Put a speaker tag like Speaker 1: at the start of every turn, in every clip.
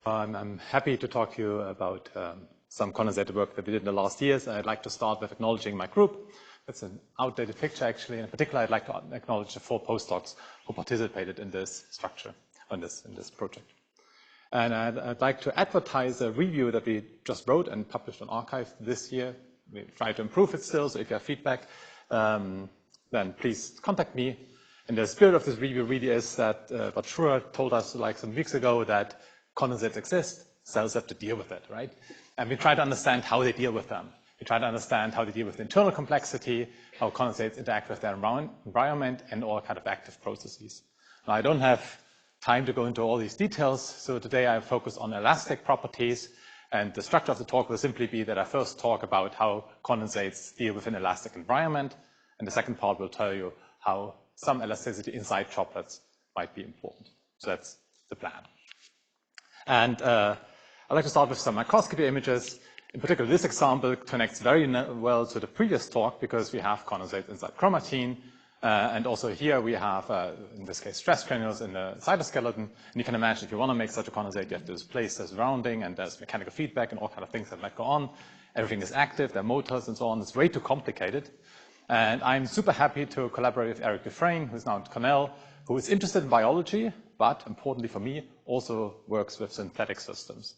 Speaker 1: I'm happy to talk to you about some condensate work that we did in the last years. I'd like to start with acknowledging my group. It's an outdated picture, actually. In particular, I'd like to acknowledge the 4 postdocs who participated in this structure, in this project. And I'd like to advertise a review that we just wrote and published on arXiv this year. We try to improve it still, so if you have feedback, then please contact me. And the spirit of this review really is that what Schroer told us like some weeks ago, that condensates exist, cells have to deal with it, right? And we try to understand how they deal with them. We try to understand how they deal with internal complexity, how condensates interact with their environment, and all kind of active processes. Now, I don't have time to go into all these details, so today I focus on elastic properties, and the structure of the talk will simply be that I first talk about how condensates deal with an elastic environment, and the second part will tell you how some elasticity inside droplets might be important. So that's the plan. And I'd like to start with some microscopy images. In particular, this example connects very well to the previous talk because we have condensates inside chromatin. And also here we have, in this case, stress granules in the cytoskeleton. And you can imagine if you want to make such a condensate, you have to displace the surrounding, and there's mechanical feedback and all kind of things that might go on. Everything is active, there are motors and so on. It's way too complicated. And I'm super happy to collaborate with Eric Dufresne, who's now at Cornell, who is interested in biology, but importantly for me, also works with synthetic systems.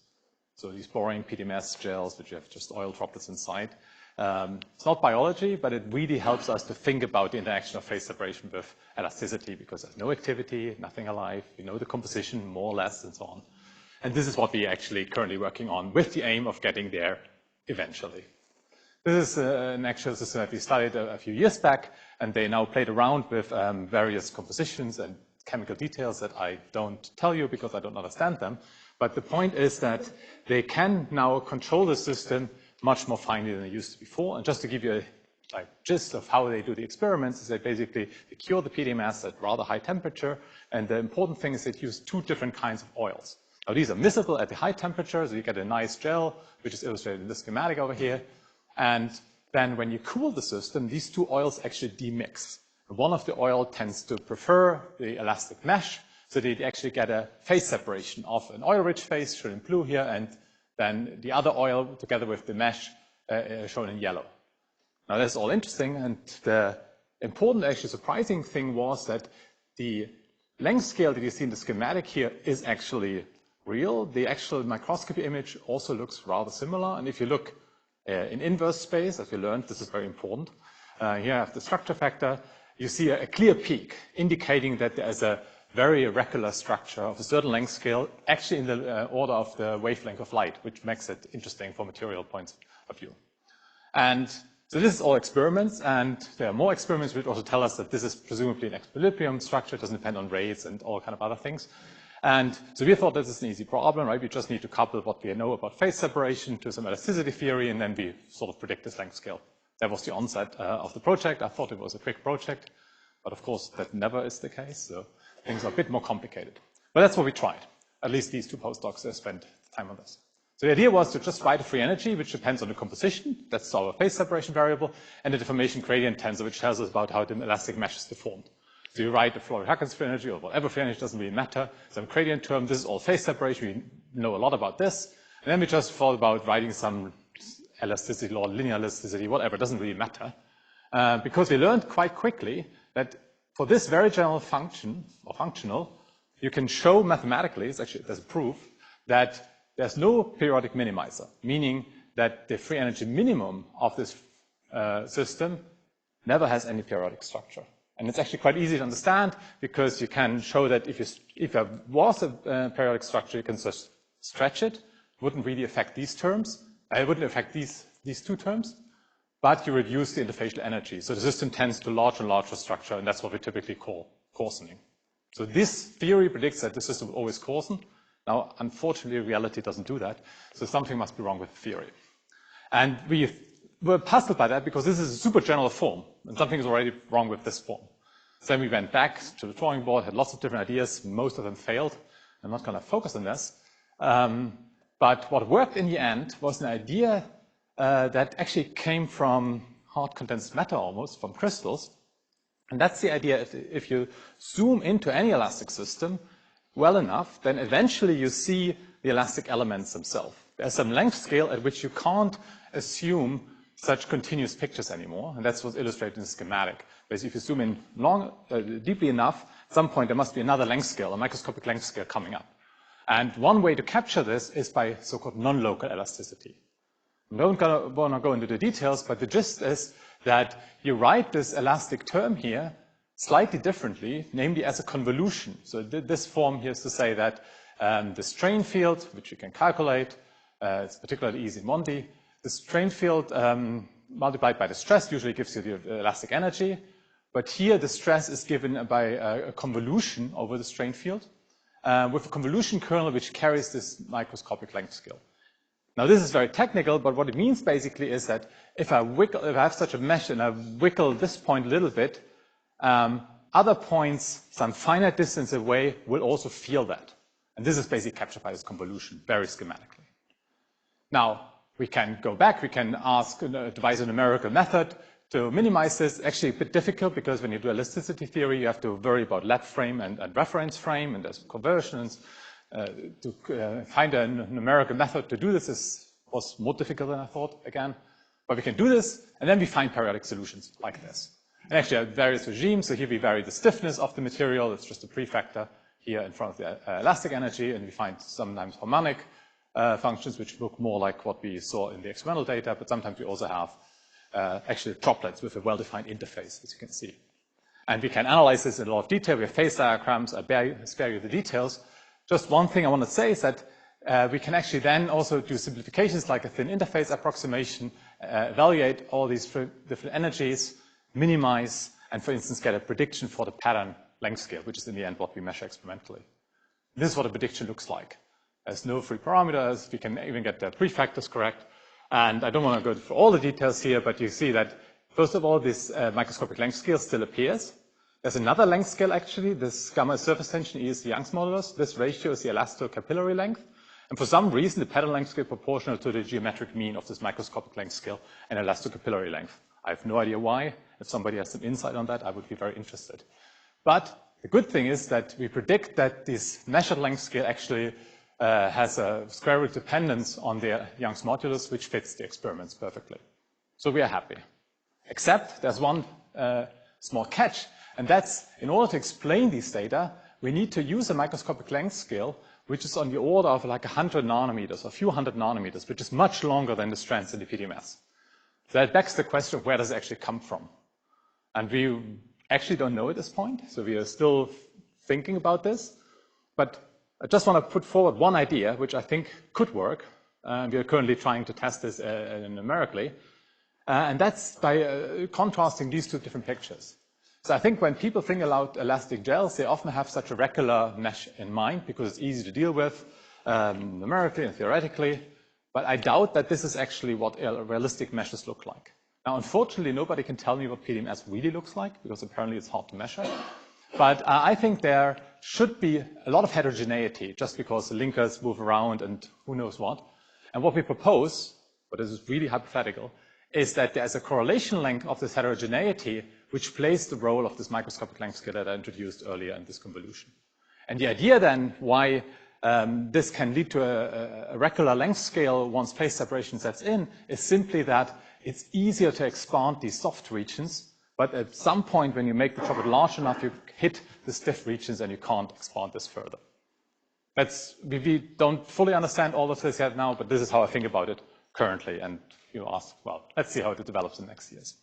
Speaker 1: So these boring PDMS gels, which you have just oil droplets inside. It's not biology, but it really helps us to think about the interaction of phase separation with elasticity, because there's no activity, nothing alive, we know the composition more or less, and so on. And this is what we're actually currently working on with the aim of getting there eventually. This is an actual system that we studied a few years back, and they now played around with various compositions and chemical details that I don't tell you because I don't understand them. But the point is that they can now control the system much more finely than they used to before. And just to give you a gist of how they do the experiments, is they basically cure the PDMS at rather high temperature. And the important thing is they use 2 different kinds of oils. Now, these are miscible at the high temperature, so you get a nice gel, which is illustrated in this schematic over here. And then when you cool the system, these 2 oils actually demix. One of the oil tends to prefer the elastic mesh, so that you actually get a phase separation of an oil-rich phase, shown in blue here, and then the other oil together with the mesh shown in yellow. Now that's all interesting, and the important, actually surprising thing was that the length scale that you see in the schematic here is actually real. The actual microscopy image also looks rather similar, and if you look in inverse space, as we learned, this is very important. Here I have the structure factor. You see a clear peak, indicating that there is a very irregular structure of a certain length scale, actually in the order of the wavelength of light, which makes it interesting for material points of view. And so this is all experiments, and there are more experiments which also tell us that this is presumably an equilibrium structure. It doesn't depend on rates and all kind of other things. And so we thought this is an easy problem, right? We just need to couple what we know about phase separation to some elasticity theory, and then we sort of predict this length scale. That was the onset of the project. I thought it was a quick project, but of course that never is the case. So things are a bit more complicated. But that's what we tried. At least these 2 postdocs spent time on this. So the idea was to just write a free energy, which depends on the composition. That's our phase separation variable, and the deformation gradient tensor, which tells us about how the elastic mesh is deformed. So you write the Flory-Huggins free energy, or whatever free energy, doesn't really matter. Some gradient term, this is all phase separation. We know a lot about this. And then we just thought about writing some elasticity law, linear elasticity, whatever, it doesn't really matter. Because we learned quite quickly that for this very general function, or functional, you can show mathematically, there's a proof, that there's no periodic minimizer, meaning that the free energy minimum of this system never has any periodic structure. And it's actually quite easy to understand, because you can show that if there was a periodic structure, you can just stretch it. It wouldn't really affect these terms. It wouldn't affect these 2 terms. But you reduce the interfacial energy. So the system tends to larger and larger structure, and that's what we typically call coarsening. So this theory predicts that the system will always coarsen. Now, unfortunately, reality doesn't do that. So something must be wrong with the theory. And we were puzzled by that because this is a super general form, and something is already wrong with this form. So then we went back to the drawing board, had lots of different ideas. Most of them failed. I'm not going to focus on this. But what worked in the end was an idea that actually came from hard condensed matter almost, from crystals. And that's the idea, if you zoom into any elastic system, well enough, then eventually you see the elastic elements themselves. There's some length scale at which you can't assume such continuous pictures anymore, and that's what's illustrated in the schematic. Because if you zoom in deeply enough, at some point there must be another length scale, a microscopic length scale coming up. And one way to capture this is by so-called non-local elasticity. I don't want to go into the details, but the gist is that you write this elastic term here slightly differently, namely as a convolution. So this form here is to say that the strain field, which you can calculate, it's particularly easy in 1D, the strain field multiplied by the stress usually gives you the elastic energy, but here the stress is given by a convolution over the strain field with a convolution kernel which carries this microscopic length scale. Now this is very technical, but what it means basically is that if I have such a mesh and I wiggle this point a little bit, other points some finite distance away will also feel that. And this is basically captured by this convolution, very schematically. Now, we can go back, we can devise a numerical method to minimize this. Actually a bit difficult because when you do elasticity theory, you have to worry about lab frame and reference frame, and there's conversions. To find a numerical method to do this was more difficult than I thought, again. But we can do this, and then we find periodic solutions like this. And actually, I have various regimes. So here we vary the stiffness of the material. It's just a prefactor here in front of the elastic energy, and we find sometimes harmonic functions, which look more like what we saw in the experimental data, but sometimes we also have actually droplets with a well-defined interface, as you can see. And we can analyze this in a lot of detail. We have phase diagrams. I spare you the details. Just one thing I want to say is that we can actually then also do simplifications like a thin interface approximation, evaluate all these different energies, minimize, and for instance, get a prediction for the pattern length scale, which is in the end what we measure experimentally. This is what a prediction looks like. There's no free parameters. We can even get the prefactors correct. And I don't want to go through all the details here, but you see that, first of all, this microscopic length scale still appears. There's another length scale, actually. This gamma surface tension is the Young's modulus. This ratio is the elastocapillary length. And for some reason, the pattern length scale is proportional to the geometric mean of this microscopic length scale and elastocapillary length. I have no idea why. If somebody has some insight on that, I would be very interested. But the good thing is that we predict that this measured length scale actually has a square root dependence on the Young's modulus, which fits the experiments perfectly. So we are happy. Except there's one small catch, and that's in order to explain these data, we need to use a microscopic length scale, which is on the order of like 100 nanometers, or a few hundred nanometers, which is much longer than the strands in the PDMS. So that begs the question of where does it actually come from? And we actually don't know at this point, so we are still thinking about this. But I just want to put forward one idea, which I think could work. We are currently trying to test this numerically. And that's by contrasting these two different pictures. So I think when people think about elastic gels, they often have such a regular mesh in mind because it's easy to deal with numerically and theoretically. But I doubt that this is actually what realistic meshes look like. Now, unfortunately, nobody can tell me what PDMS really looks like because apparently it's hard to measure. But I think there should be a lot of heterogeneity just because the linkers move around and who knows what. And what we propose, but this is really hypothetical, is that there's a correlation length of this heterogeneity which plays the role of this microscopic length scale that I introduced earlier in this convolution. And the idea then why this can lead to a regular length scale once phase separation sets in is simply that it's easier to expand these soft regions, but at some point when you make the droplet large enough, you hit the stiff regions and you can't expand this further. We don't fully understand all of this yet now, but this is how I think about it currently. And you ask, well, let's see how it develops in the next years.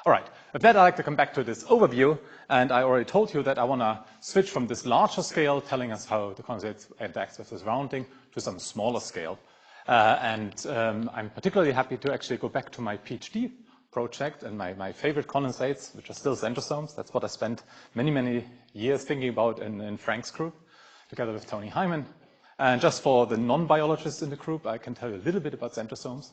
Speaker 1: All right, with that, I'd like to come back to this overview. And I already told you that I want to switch from this larger scale, telling us how the condensate interacts with the surrounding, to some smaller scale. I'm particularly happy to actually go back to my PhD project and my favorite condensates, which are still centrosomes. That's what I spent many, many years thinking about in Frank's group, together with Tony Hyman. And just for the non-biologists in the group, I can tell you a little bit about centrosomes.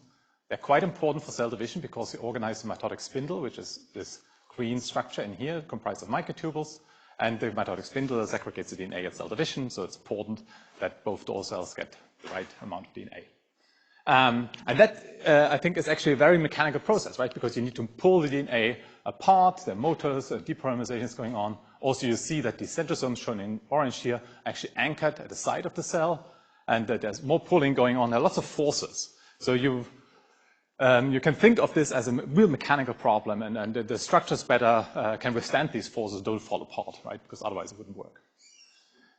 Speaker 1: They're quite important for cell division because they organize the mitotic spindle, which is this green structure in here, comprised of microtubules. And the mitotic spindle segregates the DNA at cell division, so it's important that both door cells get the right amount of DNA. And that, I think, is actually a very mechanical process, right? Because you need to pull the DNA apart, there are motors, depolymerization is going on. Also, you see that the centrosomes shown in orange here are actually anchored at the side of the cell, and that there's more pulling going on. There are lots of forces. So you can think of this as a real mechanical problem, and the structures better can withstand these forces, don't fall apart, right? Because otherwise it wouldn't work.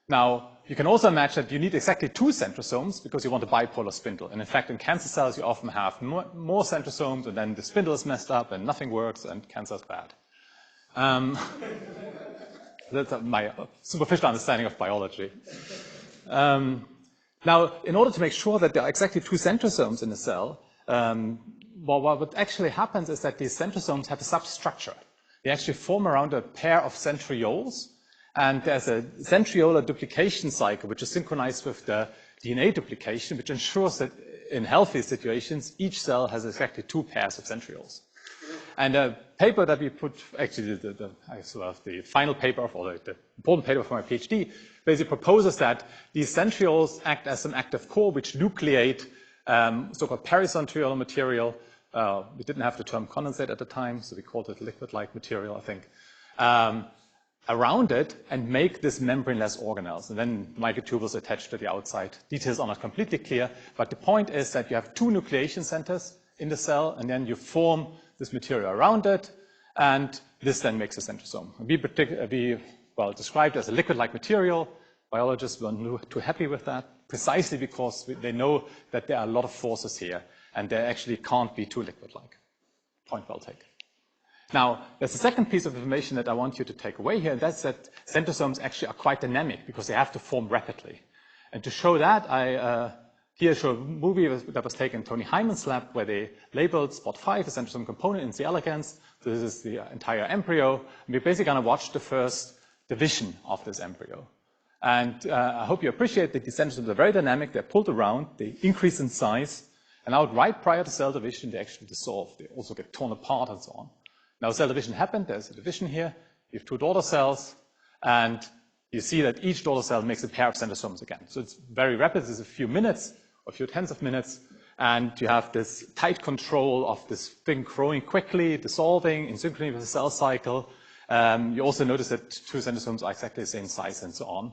Speaker 1: Now, you can also imagine that you need exactly 2 centrosomes because you want a bipolar spindle. And in fact, in cancer cells, you often have more centrosomes, and then the spindle is messed up, and nothing works, and cancer is bad. That's my superficial understanding of biology. Now, in order to make sure that there are exactly 2 centrosomes in a cell, what actually happens is that these centrosomes have a substructure. They actually form around a pair of centrioles, and there's a centriolar duplication cycle, which is synchronized with the DNA duplication, which ensures that in healthy situations, each cell has exactly 2 pairs of centrioles. And a paper that we put, actually the final paper, or the important paper for my PhD, basically proposes that these centrioles act as an active core which nucleate so-called pericentriolar material. We didn't have the term condensate at the time, so we called it liquid-like material, I think, around it, and make this membraneless organelles. And then microtubules attached to the outside. Details are not completely clear, but the point is that you have 2 nucleation centers in the cell, and then you form this material around it, and this then makes a centrosome. We described it as a liquid-like material. Biologists weren't too happy with that, precisely because they know that there are a lot of forces here, and they actually can't be too liquid-like. Point well taken. Now, there's a second piece of information that I want you to take away here, and that's that centrosomes actually are quite dynamic because they have to form rapidly. And to show that, I here show a movie that was taken in Tony Hyman's lab, where they labeled spot 5, a centrosome component, in C. elegans. So this is the entire embryo. And we're basically going to watch the first division of this embryo. And I hope you appreciate that these centrosomes are very dynamic. They're pulled around. They increase in size. And now, right prior to cell division, they actually dissolve. They also get torn apart and so on. Now, cell division happened. There's a division here. You have 2 daughter cells. And you see that each daughter cell makes a pair of centrosomes again. So it's very rapid. It's a few minutes, a few tens of minutes, and you have this tight control of this thing growing quickly, dissolving in synchrony with the cell cycle. You also notice that 2 centrosomes are exactly the same size and so on.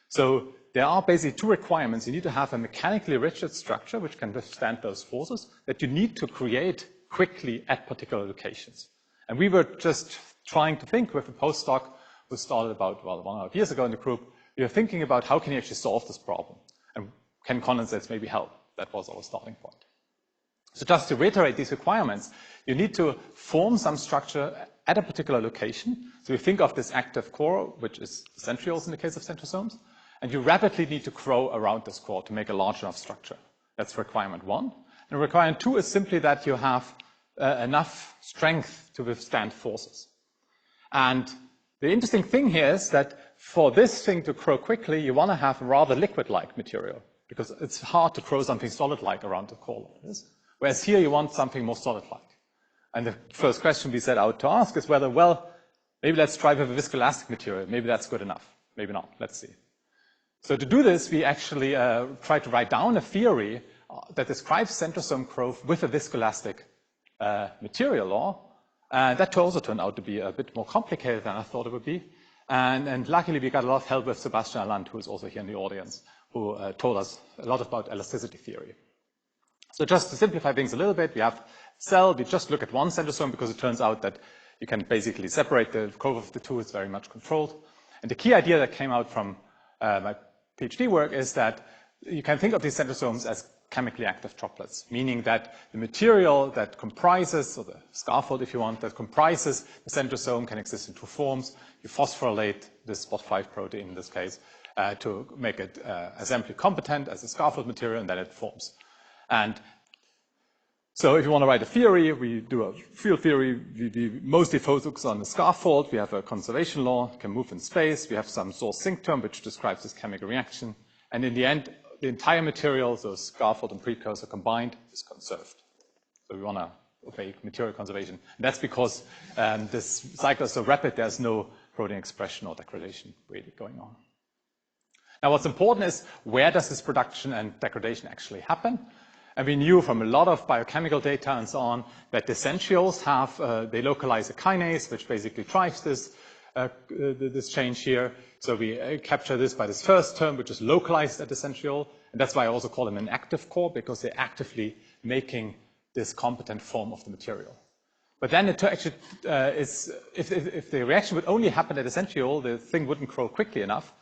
Speaker 1: So there are basically 2 requirements. You need to have a mechanically rigid structure which can withstand those forces that you need to create quickly at particular locations. And we were just trying to think with a postdoc who started about 1.5 years ago in the group. We were thinking about how can you actually solve this problem? And can condensates maybe help? That was our starting point. So just to reiterate these requirements, you need to form some structure at a particular location. So you think of this active core, which is centrioles in the case of centrosomes, and you rapidly need to grow around this core to make a large enough structure. That's requirement 1. And requirement 2 is simply that you have enough strength to withstand forces. And the interesting thing here is that for this thing to grow quickly, you want to have rather liquid-like material, because it's hard to grow something solid-like around the core like this. Whereas here you want something more solid-like. And the first question we set out to ask is whether, well, maybe let's try with a viscoelastic material. Maybe that's good enough. Maybe not. Let's see. So to do this, we actually tried to write down a theory that describes centrosome growth with a viscoelastic material law. And that also turned out to be a bit more complicated than I thought it would be. And luckily, we got a lot of help with Sebastian Land, who is also here in the audience, who told us a lot about elasticity theory. So just to simplify things a little bit, we have cell. We just look at one centrosome because it turns out that you can basically separate the growth of the 2. It's very much controlled. And the key idea that came out from my PhD work is that you can think of these centrosomes as chemically active droplets, meaning that the material that comprises, or the scaffold, if you want, that comprises the centrosome can exist in 2 forms. You phosphorylate this spot 5 protein in this case to make it assembly competent as a scaffold material, and then it forms. And so if you want to write a theory, we do a field theory. We mostly focus on the scaffold. We have a conservation law, can move in space. We have some source sink term, which describes this chemical reaction. And in the end, the entire material, so scaffold and precursor combined, is conserved. So we want to obey material conservation. And that's because this cycle is so rapid, there's no protein expression or degradation really going on. Now, what's important is where does this production and degradation actually happen? And we knew from a lot of biochemical data and so on that the centrioles have, they localize a kinase, which basically drives this. this change here. So we capture this by this first term, which is localized at the centriole. And that's why I also call them an active core, because they're actively making this competent form of the material. But then it actually is, if the reaction would only happen at the centriole, the thing wouldn't grow quickly enough.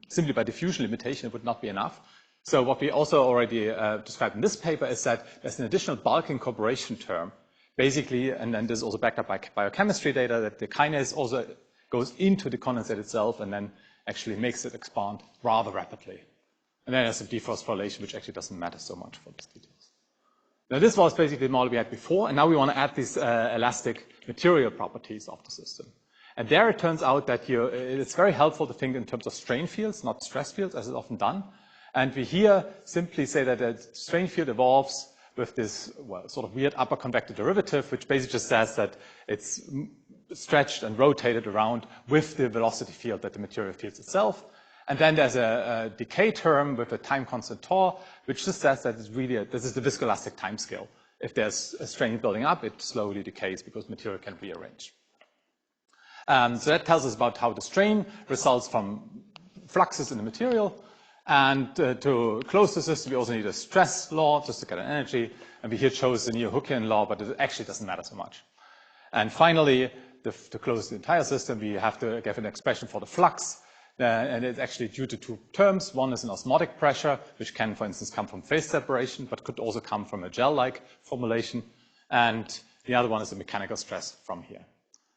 Speaker 1: Simply by diffusion limitation, it would not be enough. So what we also already described in this paper is that there's an additional bulk incorporation term, basically, and then this is also backed up by biochemistry data, that the kinase also goes into the condensate itself and then actually makes it expand rather rapidly. And then there's some dephosphorylation, which actually doesn't matter so much for these details. Now this was basically the model we had before, and now we want to add these elastic material properties of the system. And there it turns out that it's very helpful to think in terms of strain fields, not stress fields, as is often done. And we here simply say that a strain field evolves with this, well, sort of weird upper convective derivative, which basically just says that it's stretched and rotated around with the velocity field that the material feels itself. And then there's a decay term with a time constant tau, which just says that it's really this is the viscoelastic time scale. If there's a strain building up, it slowly decays because material can rearrange. So that tells us about how the strain results from fluxes in the material. And to close the system, we also need a stress law just to get an energy. And we here chose the Neo-Hookean law, but it actually doesn't matter so much. And finally, to close the entire system, we have to give an expression for the flux. And it's actually due to two terms. One is an osmotic pressure, which can, for instance, come from phase separation, but could also come from a gel-like formulation. And the other one is a mechanical stress from here.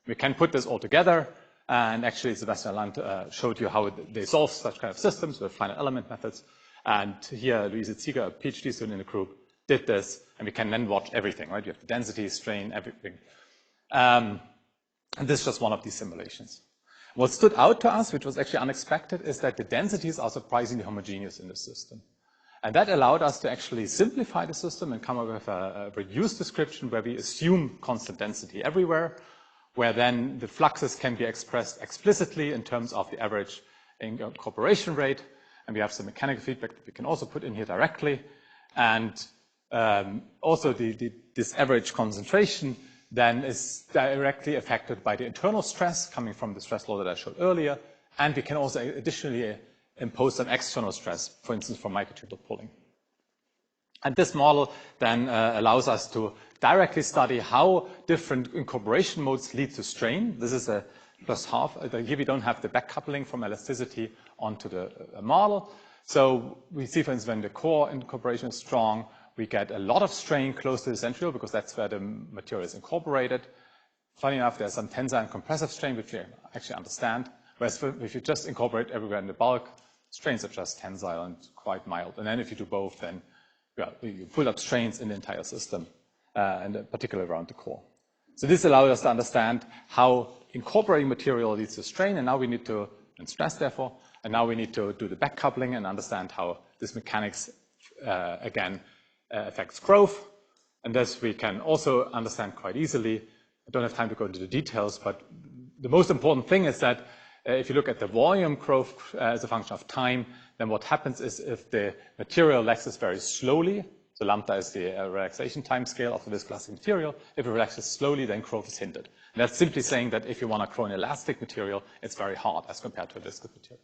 Speaker 1: We can put this all together. And actually, Sebastian Land showed you how they solve such kind of systems with finite element methods. And here, Luise Zieger, a PhD student in the group, did this. And we can then watch everything, right? You have the density, strain, everything. And this is just one of these simulations. What stood out to us, which was actually unexpected, is that the densities are surprisingly homogeneous in the system. And that allowed us to actually simplify the system and come up with a reduced description where we assume constant density everywhere, where then the fluxes can be expressed explicitly in terms of the average incorporation rate. And we have some mechanical feedback that we can also put in here directly. And also this average concentration then is directly affected by the internal stress coming from the stress law that I showed earlier. And we can also additionally impose some external stress, for instance, from microtubule pulling. And this model then allows us to directly study how different incorporation modes lead to strain. This is a plus half. Here we don't have the back coupling from elasticity onto the model. So we see, for instance, when the core incorporation is strong, we get a lot of strain close to the centriole because that's where the material is incorporated. Funny enough, there's some tensile and compressive strain, which we actually understand. Whereas if you just incorporate everywhere in the bulk, strains are just tensile and quite mild. And then if you do both, then you pull up strains in the entire system, and particularly around the core. So this allows us to understand how incorporating material leads to strain, and now we need to, and stress therefore, and now we need to do the back coupling and understand how this mechanics, again, affects growth. And this we can also understand quite easily. I don't have time to go into the details, but the most important thing is that if you look at the volume growth as a function of time, then what happens is if the material relaxes very slowly, so lambda is the relaxation time scale of the viscoelastic material. If it relaxes slowly, then growth is hindered. And that's simply saying that if you want to grow an elastic material, it's very hard as compared to a viscous material.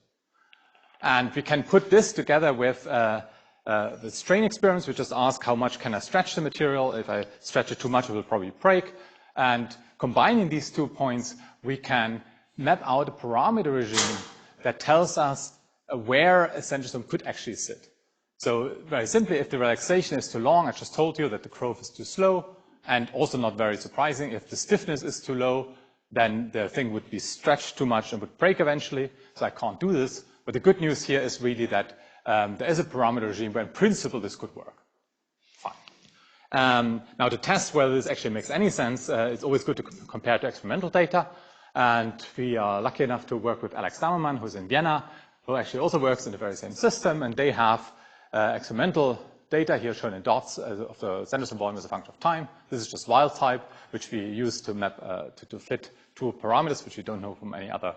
Speaker 1: And we can put this together with the strain experiments. We just ask how much can I stretch the material. If I stretch it too much, it will probably break. And combining these 2 points, we can map out a parameter regime that tells us where a centrosome could actually sit. So very simply, if the relaxation is too long, I just told you that the growth is too slow, and also not very surprising, if the stiffness is too low, then the thing would be stretched too much and would break eventually, so I can't do this. But the good news here is really that there is a parameter regime where in principle this could work. Fine. Now to test whether this actually makes any sense, it's always good to compare to experimental data. And we are lucky enough to work with Alex Damerman, who's in Vienna, who actually also works in the very same system, and they have experimental data here shown in dots of the centrosome volume as a function of time. This is just wild type, which we use to map to fit 2 parameters, which we don't know from any other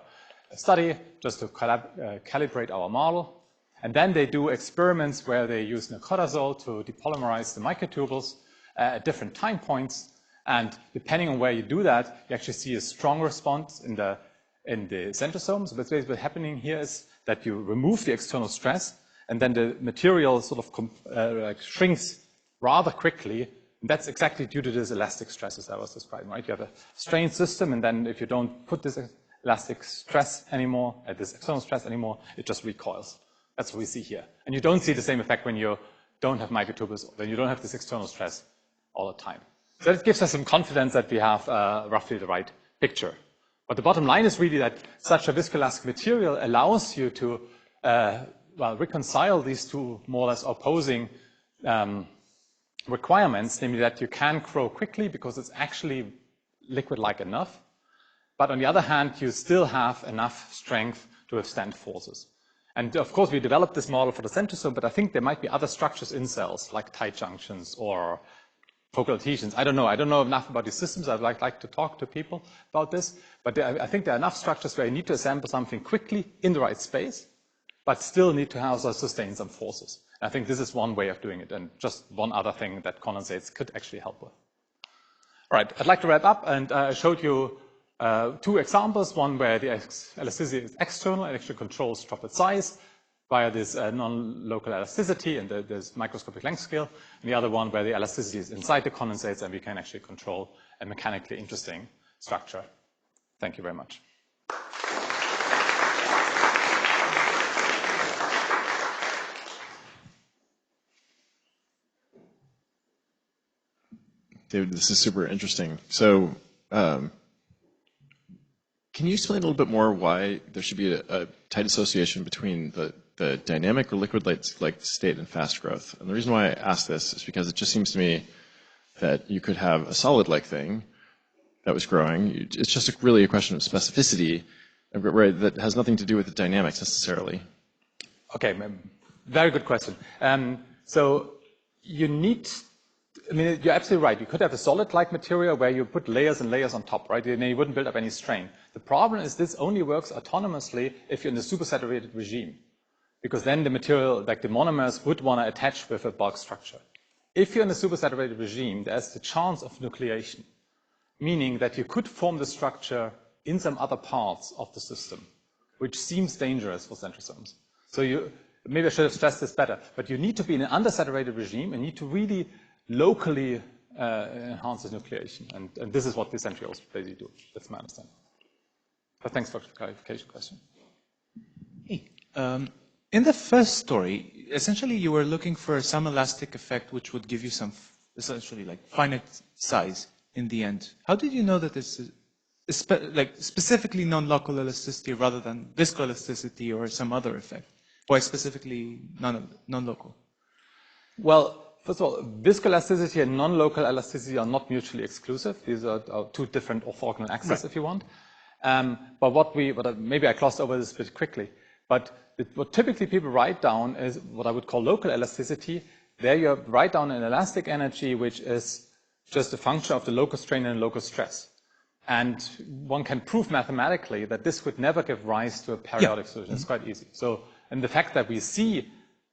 Speaker 1: study, just to calibrate our model. And then they do experiments where they use nirkotazole to depolymerize the microtubules at different time points. And depending on where you do that, you actually see a strong response in the in the centrosomes. But basically what's happening here is that you remove the external stress, and then the material sort of shrinks rather quickly. And that's exactly due to this elastic stresses I was describing, right? You have a strained system, and then if you don't put this elastic stress anymore, this external stress anymore, it just recoils. That's what we see here. And you don't see the same effect when you don't have microtubules, when you don't have this external stress all the time. So that gives us some confidence that we have roughly the right picture. But the bottom line is really that such a viscoelastic material allows you to reconcile these two more or less opposing requirements, namely that you can grow quickly because it's actually liquid-like enough. But on the other hand, you still have enough strength to withstand forces. And of course, we developed this model for the centrosome, but I think there might be other structures in cells, like tight junctions or focal adhesions. I don't know. I don't know enough about these systems. I'd like to talk to people about this. But I think there are enough structures where you need to assemble something quickly in the right space, but still need to also sustain some forces. And I think this is one way of doing it, and just one other thing that condensates could actually help with. All right, I'd like to wrap up, and I showed you two examples, one where the elasticity is external and actually controls droplet size via this non-local elasticity and this microscopic length scale, and the other one where the elasticity is inside the condensates and we can actually control a mechanically interesting structure. Thank you very much.
Speaker 2: David, this is super interesting. So, can you explain a little bit more why there should be a tight association between the dynamic or liquid-like state and fast growth? And the reason why I ask this is because it just seems to me that you could have a solid-like thing that was growing. It's just really a question of specificity, right, that has nothing to do with the dynamics necessarily.
Speaker 1: Okay, very good question. So you need, I mean, you're absolutely right. You could have a solid-like material where you put layers and layers on top, right? And you wouldn't build up any strain. The problem is this only works autonomously if you're in a supersaturated regime, because then the material, like the monomers, would want to attach with a bulk structure. If you're in a supersaturated regime, there's the chance of nucleation, meaning that you could form the structure in some other parts of the system, which seems dangerous for centrosomes. So maybe I should have stressed this better, but you need to be in an undersaturated regime and need to really locally enhance the nucleation. And this is what the centrioles basically do. That's my understanding. But thanks for the clarification question.
Speaker 3: Hey, in the first story, essentially you were looking for some elastic effect which would give you some essentially like finite size in the end. How did you know that this is specifically non-local elasticity rather than viscoelasticity or some other effect? Why specifically non-local?
Speaker 1: Well, first of all, viscoelasticity and non-local elasticity are not mutually exclusive. These are two different orthogonal axes, right, if you want. But maybe I glossed over this a bit quickly, but what typically people write down is what I would call local elasticity. There you write down an elastic energy which is just a function of the local strain and local stress. And one can prove mathematically that this would never give rise to a periodic solution. It's quite easy. So, and the fact that we see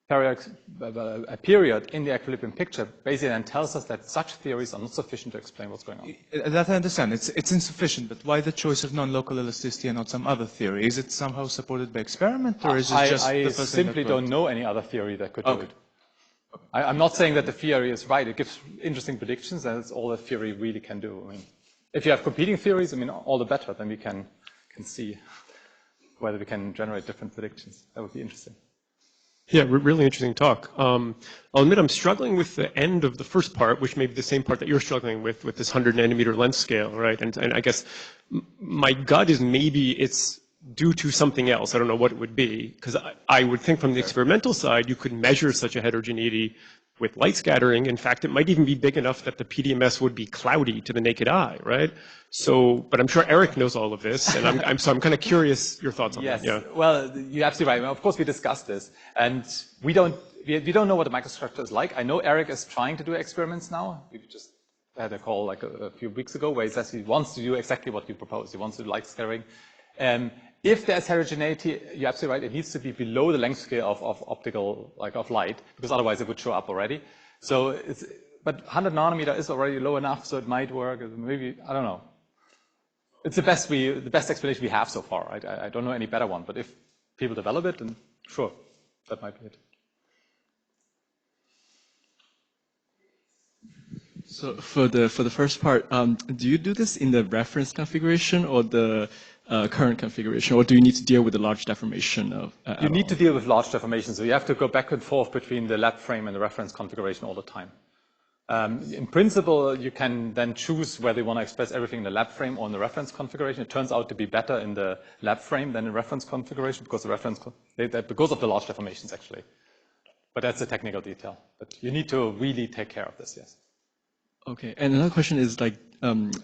Speaker 1: a period in the equilibrium picture basically then tells us that such theories are not sufficient to explain what's going on.
Speaker 3: That I understand. It's insufficient, but why the choice of non-local elasticity and not some other theory? Is it somehow supported by experiment, or is it just the first thing?
Speaker 1: I simply don't know any other theory that could do it. I'm not saying that the theory is right. It gives interesting predictions, and it's all the theory really can do. I mean, if you have competing theories, I mean, all the better. Then we can see whether we can generate different predictions. That would be interesting.
Speaker 4: Yeah, really interesting talk. I'll admit I'm struggling with the end of the first part, which may be the same part that you're struggling with this 100 nanometer length scale, right? And I guess my gut is maybe it's due to something else. I don't know what it would be, because I would think from the experimental side, you could measure such a heterogeneity with light scattering. In fact, it might even be big enough that the PDMS would be cloudy to the naked eye, right? So, but I'm sure Eric knows all of this, and I'm kind of curious your thoughts on that. Yeah.
Speaker 1: Well, you're absolutely right. Well, of course, we discussed this, and we don't know what the microstructure is like. I know Eric is trying to do experiments now. We just had a call like a few weeks ago where he says he wants to do exactly what you proposed. He wants to do light scattering. If there's heterogeneity, you're absolutely right. It needs to be below the length scale of optical, like of light, because otherwise it would show up already. So but 100 nanometer is already low enough, so it might work. Maybe, I don't know. It's the best explanation we have so far. I don't know any better one, but if people develop it, then sure, that might be it.
Speaker 5: So for the first part, do you do this in the reference configuration or the current configuration, or do you need to deal with the large deformation of?
Speaker 1: You need to deal with large deformation, so you have to go back and forth between the lab frame and the reference configuration all the time. In principle, you can then choose whether you want to express everything in the lab frame or in the reference configuration. It turns out to be better in the lab frame than in reference configuration because because of the large deformations, actually. But that's a technical detail. But you need to really take care of this, yes.
Speaker 5: Okay, and another question is like,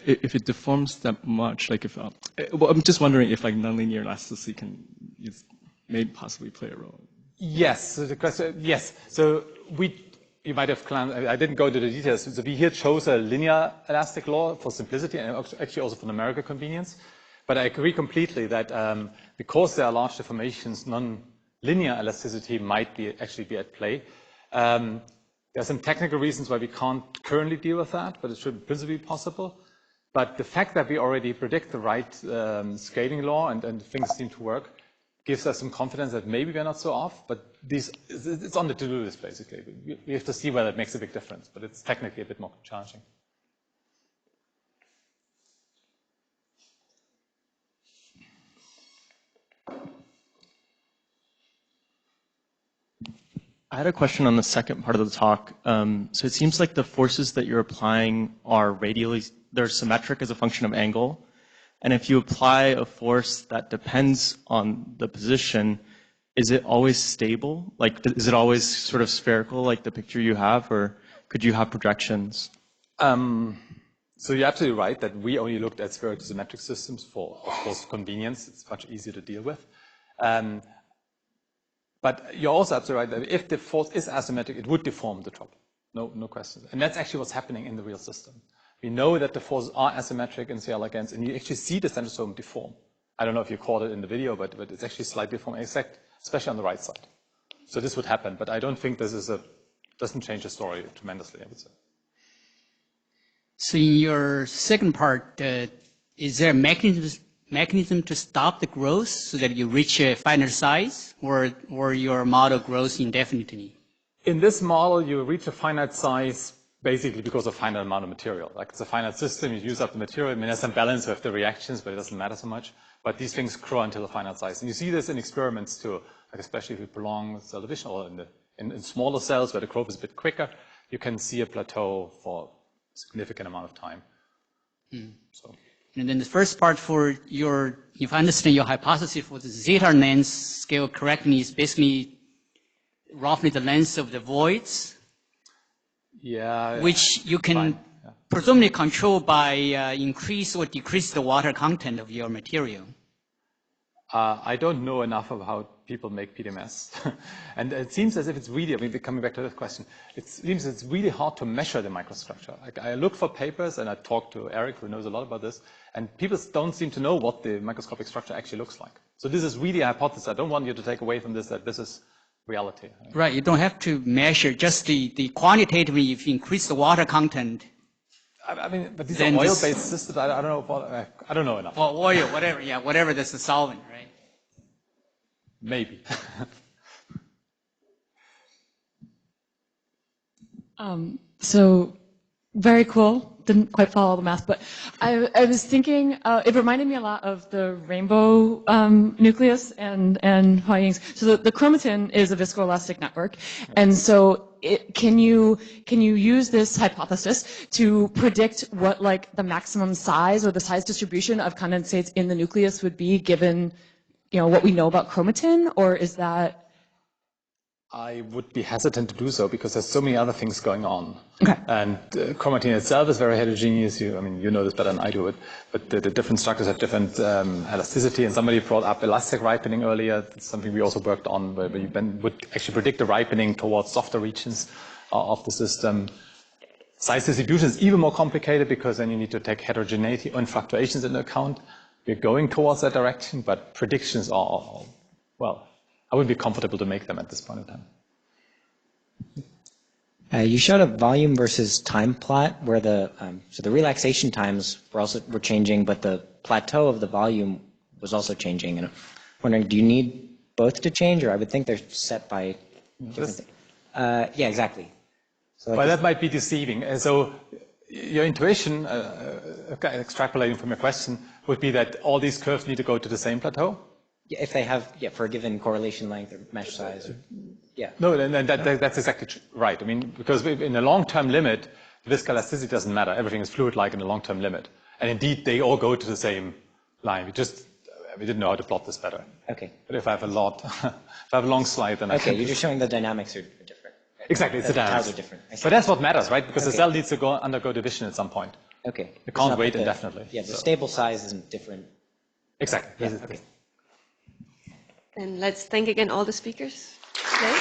Speaker 5: if it deforms that much, like if, well, I'm just wondering if like nonlinear elasticity may possibly play a role.
Speaker 1: Yes, so the question, yes. So you might have planned, I didn't go into the details. So we here chose a linear elastic law for simplicity and actually also for numerical convenience. But I agree completely that because there are large deformations, non-linear elasticity might actually be at play. There are some technical reasons why we can't currently deal with that, but it should principally be possible. But the fact that we already predict the right scaling law and things seem to work gives us some confidence that maybe we're not so off, but it's on the to-do list, basically. We have to see whether it makes a big difference, but it's technically a bit more challenging.
Speaker 6: I had a question on the second part of the talk. So it seems like the forces that you're applying are radially, they're symmetric as a function of angle. And if you apply a force that depends on the position, is it always stable? Like, is it always sort of spherical, like the picture you have, or could you have projections?
Speaker 1: So you're absolutely right that we only looked at spherical symmetric systems for, of course, convenience. It's much easier to deal with. But you're also absolutely right that if the force is asymmetric, it would deform the top. No question. And that's actually what's happening in the real system. We know that the forces are asymmetric in CL against, and you actually see the centrosome deform. I don't know if you caught it in the video, but it's actually slightly deformed, especially on the right side. So this would happen, but I don't think this doesn't change the story tremendously, I would say.
Speaker 7: So in your second part, is there a mechanism to stop the growth so that you reach a finite size, or your model grows indefinitely?
Speaker 1: In this model, you reach a finite size basically because of finite amount of material. Like it's a finite system, you use up the material. I mean, there's some balance with the reactions, but it doesn't matter so much. But these things grow until a finite size. And you see this in experiments too, like especially if you prolong cell division or in smaller cells where the growth is a bit quicker, you can see a plateau for a significant amount of time. So.
Speaker 7: And then the first part for if I understand your hypothesis for the zeta length scale correctly, is basically roughly the length of the voids.
Speaker 1: Yeah.
Speaker 7: Which you can presumably control by increase or decrease the water content of your material.
Speaker 1: I don't know enough of how people make PDMS. And it seems as if it's really, I mean, coming back to this question, it seems it's really hard to measure the microstructure. Like I look for papers and I talk to Eric, who knows a lot about this, and people don't seem to know what the microscopic structure actually looks like. So this is really a hypothesis. I don't want you to take away from this that this is reality.
Speaker 7: Right, you don't have to measure just the quantitatively, if you increase the water content.
Speaker 1: I mean, but these are oil-based systems. I don't know enough.
Speaker 7: Well, oil, whatever that's the solvent, right?
Speaker 1: Maybe.
Speaker 8: So very cool. Didn't quite follow the math, but I was thinking it reminded me a lot of the rainbow nucleus and Huaying's. So the chromatin is a viscoelastic network, and so can you use this hypothesis to predict what like the maximum size or the size distribution of condensates in the nucleus would be given, you know, what we know about chromatin, or is that?
Speaker 1: I would be hesitant to do so because there's so many other things going on.
Speaker 8: Okay.
Speaker 1: And chromatin itself is very heterogeneous. I mean, you know this better than I do it, but the different structures have different elasticity. And somebody brought up elastic ripening earlier. It's something we also worked on, where you would actually predict the ripening towards softer regions of the system. Size distribution is even more complicated because then you need to take heterogeneity and fluctuations into account. We're going towards that direction, but predictions are, well, I wouldn't be comfortable to make them at this point in time.
Speaker 9: You showed a volume versus time plot where so the relaxation times were changing, but the plateau of the volume was also changing. And I'm wondering, do you need both to change, or I would think they're set by different things? Yeah, exactly. So
Speaker 1: well, that might be deceiving. So your intuition, extrapolating from your question, would be that all these curves need to go to the same plateau?
Speaker 9: Yeah, if they have, for a given correlation length or mesh size. Or, yeah.
Speaker 1: No, and that's exactly right. I mean, because in a long-term limit, viscoelasticity doesn't matter. Everything is fluid-like in a long-term limit. And indeed, they all go to the same line. We didn't know how to plot this better.
Speaker 9: Okay.
Speaker 1: But if I have if I have a long slide, then
Speaker 9: okay, you're just showing the dynamics are different.
Speaker 1: Exactly, it's the dynamics.
Speaker 9: Tiles are different.
Speaker 1: But that's what matters, right? Because the cell needs to undergo division at some point.
Speaker 9: Okay.
Speaker 1: It can't wait indefinitely.
Speaker 9: Yeah, the stable size isn't different.
Speaker 1: Exactly.
Speaker 9: Yeah, okay.
Speaker 10: And let's thank again all the speakers today.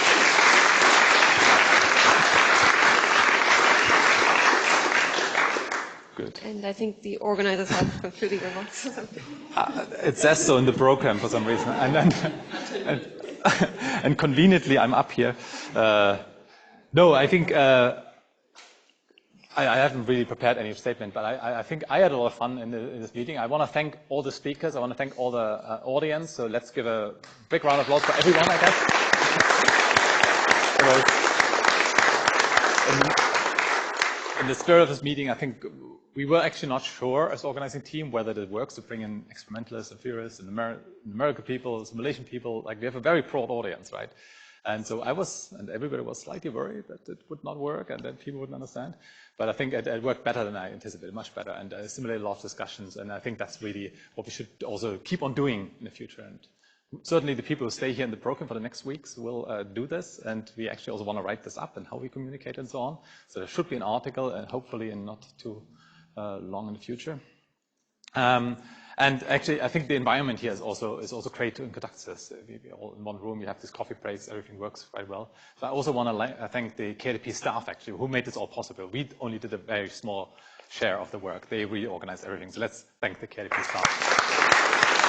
Speaker 1: Good.
Speaker 10: And I think the organizers have concluding remarks.
Speaker 1: It says so in the program for some reason. And conveniently, I'm up here. No, I think I haven't really prepared any statement, but I think I had a lot of fun in this meeting. I want to thank all the speakers. I want to thank all the audience. So let's give a big round of applause for everyone, I guess. In the spirit of this meeting, I think we were actually not sure as organizing team whether it works to bring in experimentalists and theorists and numerical people, simulation people. Like we have a very broad audience, right? And so and everybody was slightly worried that it would not work and that people wouldn't understand. But I think it worked better than I anticipated, much better, and stimulated a lot of discussions. And I think that's really what we should also keep on doing in the future. And certainly the people who stay here in the program for the next weeks will do this. And we actually also want to write this up and how we communicate and so on. So there should be an article, and hopefully in not too long in the future. And actually, I think the environment here is also great to conduct this. We're all in one room, you have these coffee breaks, everything works quite well. So I also want to thank the KDP staff, actually, who made this all possible. We only did a very small share of the work. They really organized everything. So let's thank the KDP staff.